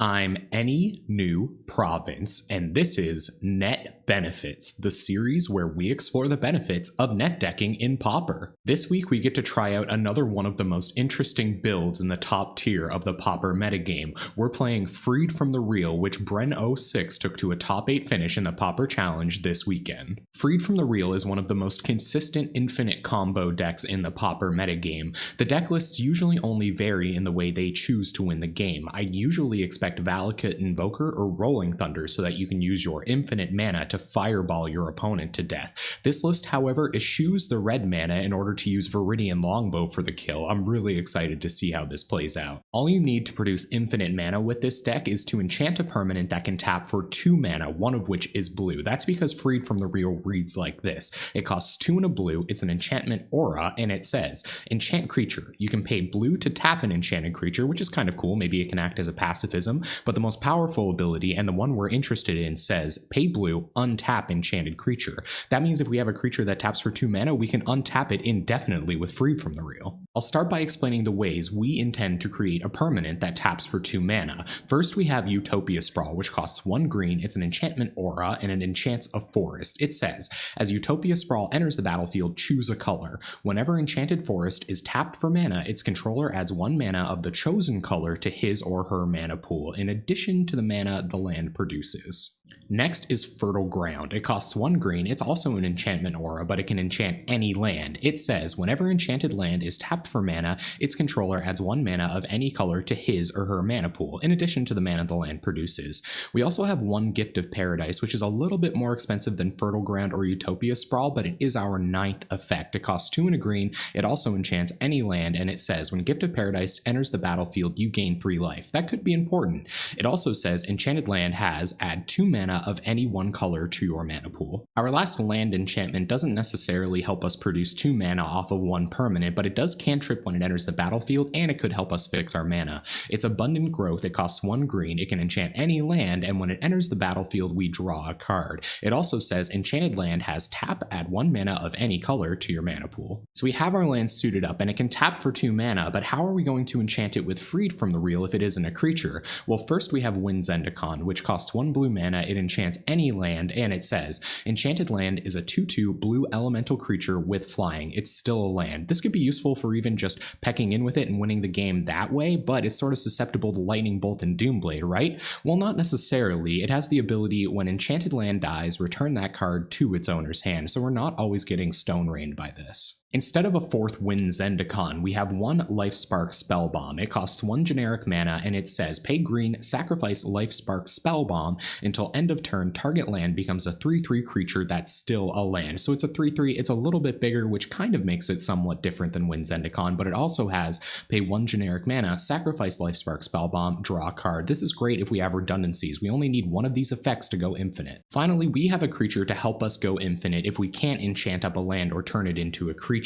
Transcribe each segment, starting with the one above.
I'm any new province, and this is Net Benefits, the series where we explore the benefits of net decking in Pauper. This week we get to try out another one of the most interesting builds in the top tier of the Pauper metagame. We're playing Freed from the Real, which Bren06 took to a top 8 finish in the Pauper Challenge this weekend. Freed from the Real is one of the most consistent infinite combo decks in the Pauper metagame. The deck lists usually only vary in the way they choose to win the game. I usually expect Valakut Invoker or Rolling Thunder so that you can use your infinite mana to fireball your opponent to death. This list, however, eschews the red mana in order to use Viridian Longbow for the kill. I'm really excited to see how this plays out. All you need to produce infinite mana with this deck is to enchant a permanent that can tap for 2 mana, one of which is blue. That's because Freed from the Real reads like this. It costs 2 and a blue, it's an enchantment aura, and it says, enchant creature. You can pay blue to tap an enchanted creature, which is kind of cool. Maybe it can act as a pacifism. But the most powerful ability, and the one we're interested in, says pay blue, untap enchanted creature. That means if we have a creature that taps for 2 mana, we can untap it indefinitely with Freed from the Real. I'll start by explaining the ways we intend to create a permanent that taps for 2 mana. First, we have Utopia Sprawl, which costs 1 green, it's an enchantment aura, and it enchants a forest. It says, as Utopia Sprawl enters the battlefield, choose a color. Whenever Enchanted Forest is tapped for mana, its controller adds 1 mana of the chosen color to his or her mana pool, in addition to the mana the land produces. Next is Fertile Ground. It costs 1 green, it's also an enchantment aura, but it can enchant any land. It says, whenever enchanted land is tapped for mana, its controller adds 1 mana of any color to his or her mana pool, in addition to the mana the land produces. We also have 1 Gift of Paradise, which is a little bit more expensive than Fertile Ground or Utopia Sprawl, but it is our 9th effect. It costs 2 and a green, it also enchants any land, and it says, when Gift of Paradise enters the battlefield, you gain 3 life. That could be important. It also says, enchanted land has add 2 mana of any 1 color to your mana pool. Our last land enchantment doesn't necessarily help us produce 2 mana off of 1 permanent, but it does cantrip when it enters the battlefield, and it could help us fix our mana. It's Abundant Growth, it costs 1 green, it can enchant any land, and when it enters the battlefield, we draw a card. It also says enchanted land has tap, add 1 mana of any color to your mana pool. So we have our land suited up, and it can tap for 2 mana, but how are we going to enchant it with Freed from the Real if it isn't a creature? Well, first we have Wind's Endicon, which costs 1 blue mana, it enchants any land, and it says, enchanted land is a 2/2 blue elemental creature with flying. It's still a land. This could be useful for even just pecking in with it and winning the game that way, but it's sort of susceptible to Lightning Bolt and Doomblade, right? Well, not necessarily. It has the ability, when enchanted land dies, return that card to its owner's hand, so we're not always getting Stone Rained by this. Instead of a 4th Wind's Endicon, we have 1 Lifespark Spellbomb. It costs 1 generic mana, and it says, pay green, sacrifice Lifespark Spellbomb until end of turn, target land becomes a 3/3 creature that's still a land. So it's a 3/3, it's a little bit bigger, which kind of makes it somewhat different than Wind's Endicon, but it also has, pay 1 generic mana, sacrifice Lifespark Spellbomb, draw a card. This is great if we have redundancies. We only need 1 of these effects to go infinite. Finally, we have a creature to help us go infinite if we can't enchant up a land or turn it into a creature.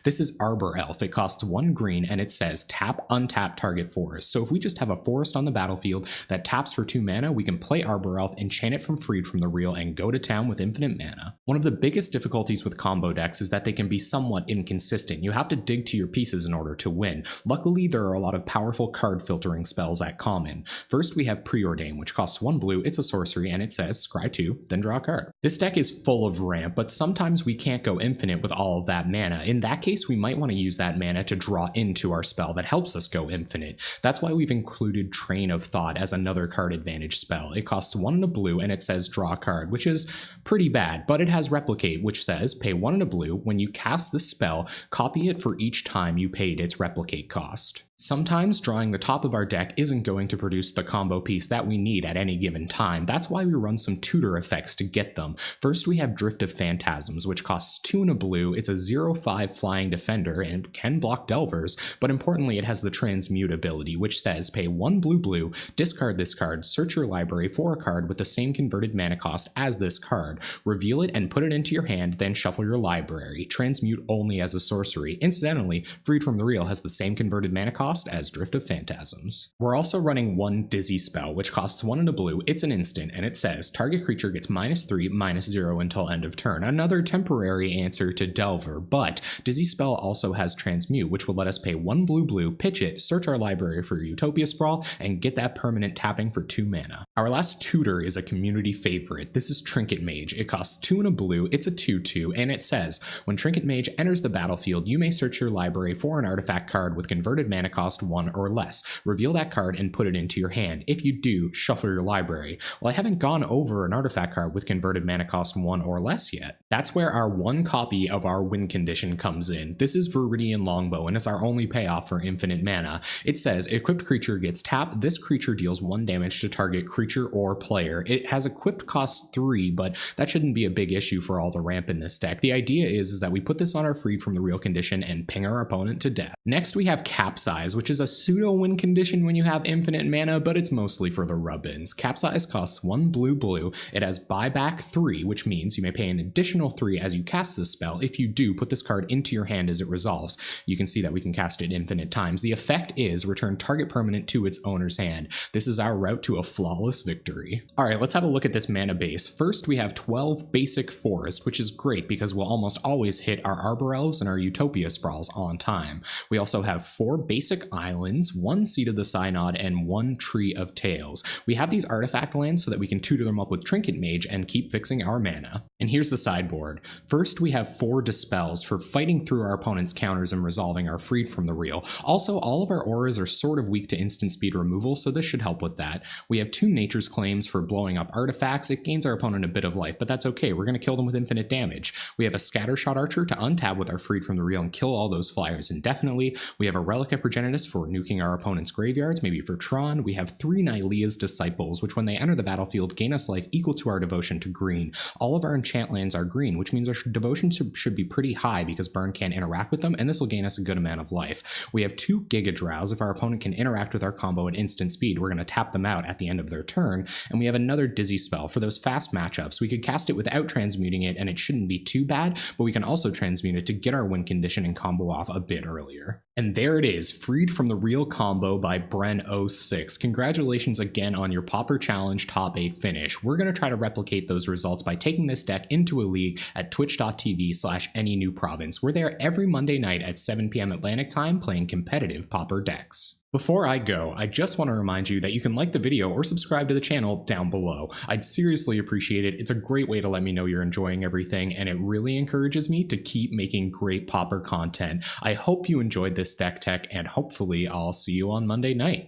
This is Arbor Elf. It costs 1 green, and it says tap, untap target forest. So if we just have a forest on the battlefield that taps for 2 mana, we can play Arbor Elf, enchant it from Freed from the Real, and go to town with infinite mana. One of the biggest difficulties with combo decks is that they can be somewhat inconsistent. You have to dig to your pieces in order to win. Luckily, there are a lot of powerful card filtering spells at common. First, we have Preordain, which costs 1 blue, it's a sorcery, and it says scry 2, then draw a card. This deck is full of ramp, but sometimes we can't go infinite with all of that mana. In that case, we might want to use that mana to draw into our spell that helps us go infinite. That's why we've included Train of Thought as another card advantage spell. It costs 1 and a blue, and it says draw a card, which is pretty bad, but it has Replicate, which says pay 1 and a blue. When you cast this spell, copy it for each time you paid its Replicate cost. Sometimes drawing the top of our deck isn't going to produce the combo piece that we need at any given time. That's why we run some tutor effects to get them. First, we have Drift of Phantasms, which costs 2 and a blue. It's a 0/5 flying defender and can block Delvers, but importantly, it has the Transmute ability, which says pay 1 blue, discard this card, search your library for a card with the same converted mana cost as this card, reveal it and put it into your hand, then shuffle your library. Transmute only as a sorcery. Incidentally, Freed from the Real has the same converted mana cost cost as Drift of Phantasms. We're also running one Dizzy spell, which costs 1 and a blue. It's an instant, and it says target creature gets -3, -0 until end of turn. Another temporary answer to Delver, but Dizzy spell also has Transmute, which will let us pay 1 blue, pitch it, search our library for Utopia Sprawl, and get that permanent tapping for 2 mana. Our last tutor is a community favorite. This is Trinket Mage. It costs 2 and a blue, it's a 2/2, and it says, when Trinket Mage enters the battlefield, you may search your library for an artifact card with converted mana cost 1 or less. Reveal that card and put it into your hand. If you do, shuffle your library. Well, I haven't gone over an artifact card with converted mana cost 1 or less yet. That's where our one copy of our win condition comes in. This is Viridian Longbow, and it's our only payoff for infinite mana. It says, equipped creature gets tapped. This creature deals 1 damage to target creature or player. It has equipped cost 3, but that shouldn't be a big issue for all the ramp in this deck. The idea is that we put this on our Freed from the Real condition and ping our opponent to death. Next, we have Capsize, which is a pseudo win condition when you have infinite mana, but it's mostly for the rub-ins. Capsize costs 1 blue. It has buyback 3, which means you may pay an additional 3 as you cast this spell. If you do, put this card into your hand as it resolves. You can see that we can cast it infinite times. The effect is return target permanent to its owner's hand. This is our route to a flawless victory. All right, let's have a look at this mana base. First, we have 12 basic forest, which is great because we'll almost always hit our Arbor Elves and our Utopia Sprawls on time. We also have 4 basic islands, 1 Seat of the Synod, and 1 Tree of Tales. We have these artifact lands so that we can tutor them up with Trinket Mage and keep fixing our mana. And here's the sideboard. First, we have 4 Dispels for fighting through our opponent's counters and resolving our Freed from the Real. Also, all of our auras are sort of weak to instant speed removal, so this should help with that. We have 2 Nature's Claims for blowing up artifacts. It gains our opponent a bit of life, but that's okay. We're going to kill them with infinite damage. We have a Scattershot Archer to untap with our Freed from the Real and kill all those flyers indefinitely. We have a Relic of Progenitus for nuking our opponent's graveyards, maybe for Tron. We have 3 Nylea's Disciples, which when they enter the battlefield gain us life equal to our devotion to green. All of our enchant lands are green, which means our devotion should be pretty high because burn can't interact with them, and this will gain us a good amount of life. We have 2 Giga Drows. If our opponent can interact with our combo at instant speed, we're going to tap them out at the end of their turn. And we have another Dizzy spell for those fast matchups. We could cast it without transmuting it, and it shouldn't be too bad, but we can also transmute it to get our win condition and combo off a bit earlier. And there it is, Freed from the Real combo by Bren06. Congratulations again on your Pauper Challenge top 8 finish. We're going to try to replicate those results by taking this deck into a league at twitch.tv/AnyNewProvince. We're there every Monday night at 7 p.m. Atlantic time playing competitive Pauper decks. Before I go, I just want to remind you that you can like the video or subscribe to the channel down below. I'd seriously appreciate it. It's a great way to let me know you're enjoying everything, and it really encourages me to keep making great Pauper content. I hope you enjoyed this deck tech, and hopefully I'll see you on Monday night.